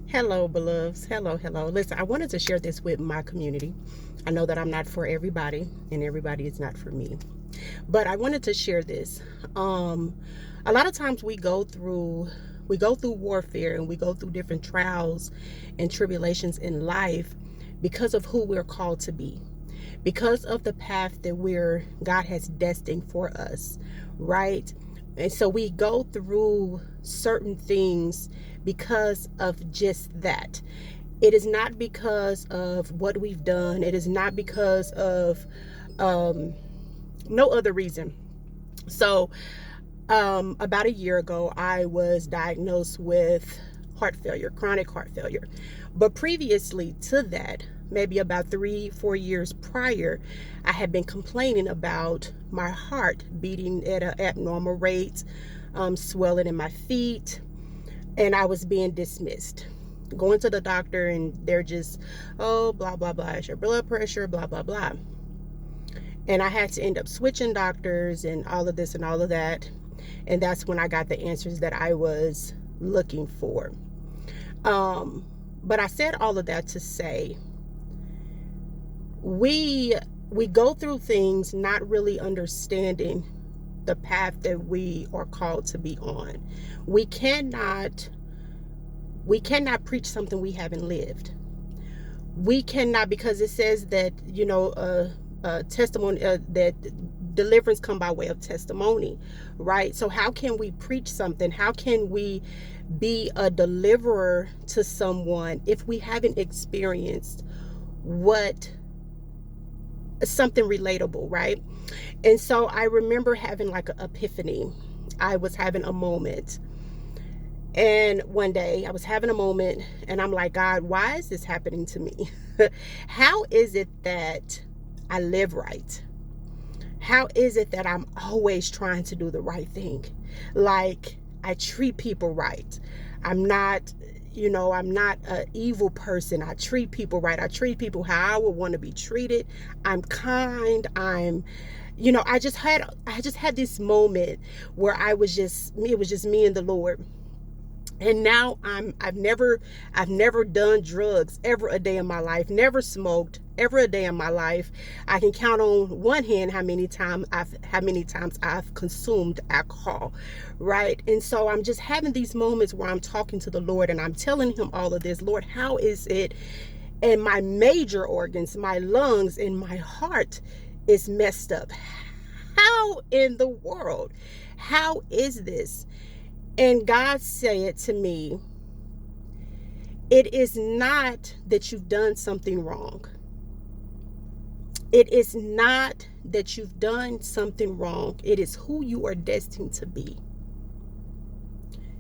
Hello, beloveds. Hello. Listen, I wanted to share this with my community. I know that I'm not for everybody, and everybody is not for me. But I wanted to share this. Um, a lot of times we go through warfare and we go through different trials and tribulations in life because of who we're called to be, because of the path that God has destined for us, right? And so we go through certain things because of just that. It is not because of what we've done. It is not because of um, no other reason. So, about a year ago, I was diagnosed with heart failure, chronic heart failure. But previously to that, maybe about 3, 4 years prior, I had been complaining about my heart beating at an abnormal rate, swelling in my feet, and I was being dismissed. Going to the doctor, and they're just, oh, blah, blah, blah, it's your blood pressure, blah, blah, blah. And I had to end up switching doctors and all of this and all of that. And that's when I got the answers that I was looking for. Um, but I said all of that to say we we go through things not really understanding the path that we are called to be on. We cannot we cannot preach something we haven't lived. We cannot, because it says that testimony, that deliverance come by way of testimony, right? So how can we preach something? How can we be a deliverer to someone if we haven't experienced what something relatable, right? And so I remember having like an epiphany. I was having a moment, and one day I was having a moment, and I'm like, God, why is this happening to me? How is it that I live right? How is it that I'm always trying to do the right thing? Like, I treat people right. I'm not, I'm not an evil person. I treat people right. I treat people how I would want to be treated. I'm kind. I just had this moment where it was just me and the Lord. And now I've never done drugs ever a day in my life, never smoked ever a day in my life. I can count on one hand how many times I've consumed alcohol, right? And so I'm just having these moments where I'm talking to the Lord and I'm telling him all of this. Lord, how is it? And my major organs, my lungs and my heart is messed up. How in the world? How is this? And God said to me, it is not that you've done something wrong. It is not that you've done something wrong. It is who you are destined to be.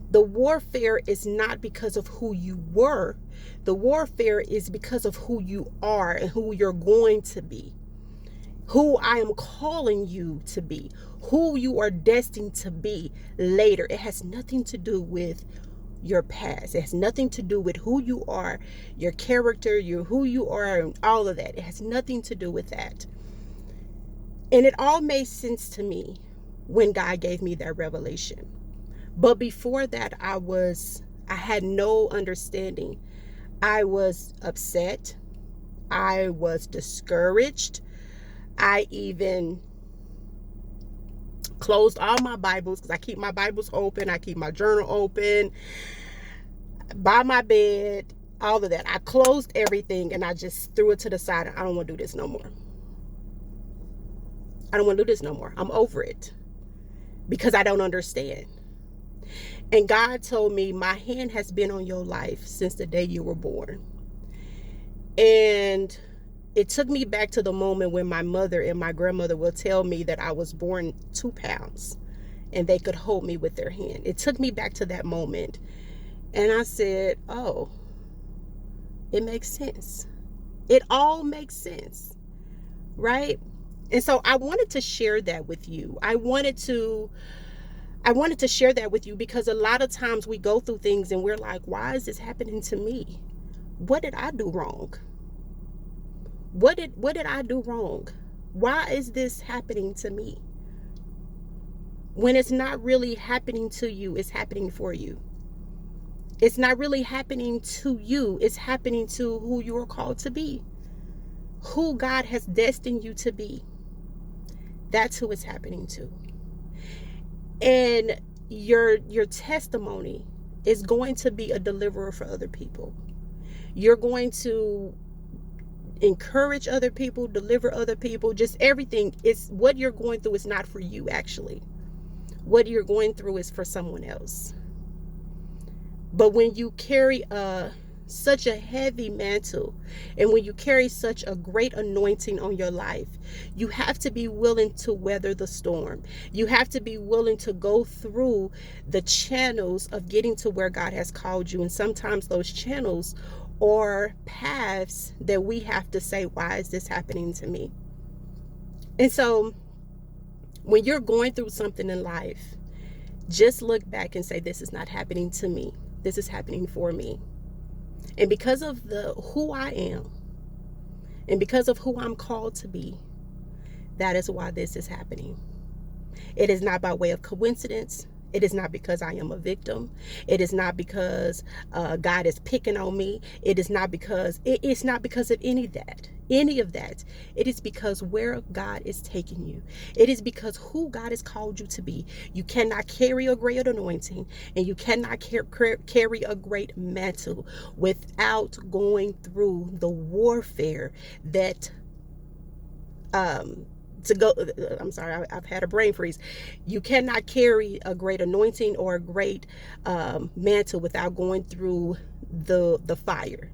The warfare is not because of who you were. The warfare is because of who you are and who you're going to be. Who I am calling you to be. Who you are destined to be later. It has nothing to do with your past. It has nothing to do with who you are, your character, who you are, and all of that. It has nothing to do with that. And it all made sense to me when God gave me that revelation. But before that, I had no understanding. I was upset. I was discouraged. I even closed all my Bibles, because I keep my Bibles open. I keep my journal open by my bed, all of that. I closed everything and I just threw it to the side. I don't want to do this no more. I don't want to do this no more. I'm over it because I don't understand. And God told me, my hand has been on your life since the day you were born. And it took me back to the moment when my mother and my grandmother will tell me that I was born 2 pounds and they could hold me with their hand. It took me back to that moment. And I said, oh, it makes sense. It all makes sense, right? And so I wanted to share that with you. I wanted to share that with you because a lot of times we go through things and we're like, why is this happening to me? What did I do wrong? What did I do wrong? Why is this happening to me? When it's not really happening to you, it's happening for you. It's not really happening to you. It's happening to who you are called to be, who God has destined you to be. That's who it's happening to. And your testimony is going to be a deliverer for other people. You're going to encourage other people, deliver other people, just everything. It's what you're going through is not for you, actually. What you're going through is for someone else. But when you carry such a heavy mantle, and when you carry such a great anointing on your life, you have to be willing to weather the storm. You have to be willing to go through the channels of getting to where God has called you. And sometimes those channels or paths that we have to say, why is this happening to me? And so when you're going through something in life, just look back and say, this is not happening to me. This is happening for me. And because of who I am, and because of who I'm called to be, that is why this is happening. It is not by way of coincidence. It is not because I am a victim. It is not because God is picking on me. It's not because of any of that. It is because where God is taking you. It is because who God has called you to be. You cannot carry a great anointing, and you cannot carry a great mantle without going through the warfare that I'm sorry, I've had a brain freeze. You cannot carry a great anointing or a great mantle without going through the fire,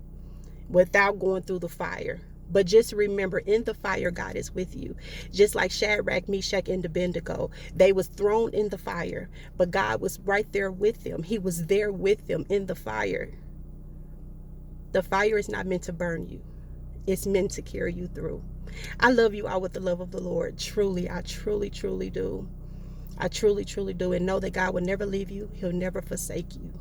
But just remember, in the fire, God is with you. Just like Shadrach, Meshach, and Abednego, they was thrown in the fire, but God was right there with them. He was there with them in the fire. The fire is not meant to burn you. It's meant to carry you through. I love you all with the love of the Lord. Truly, I truly, truly do. I truly, truly do. And know that God will never leave you. He'll never forsake you.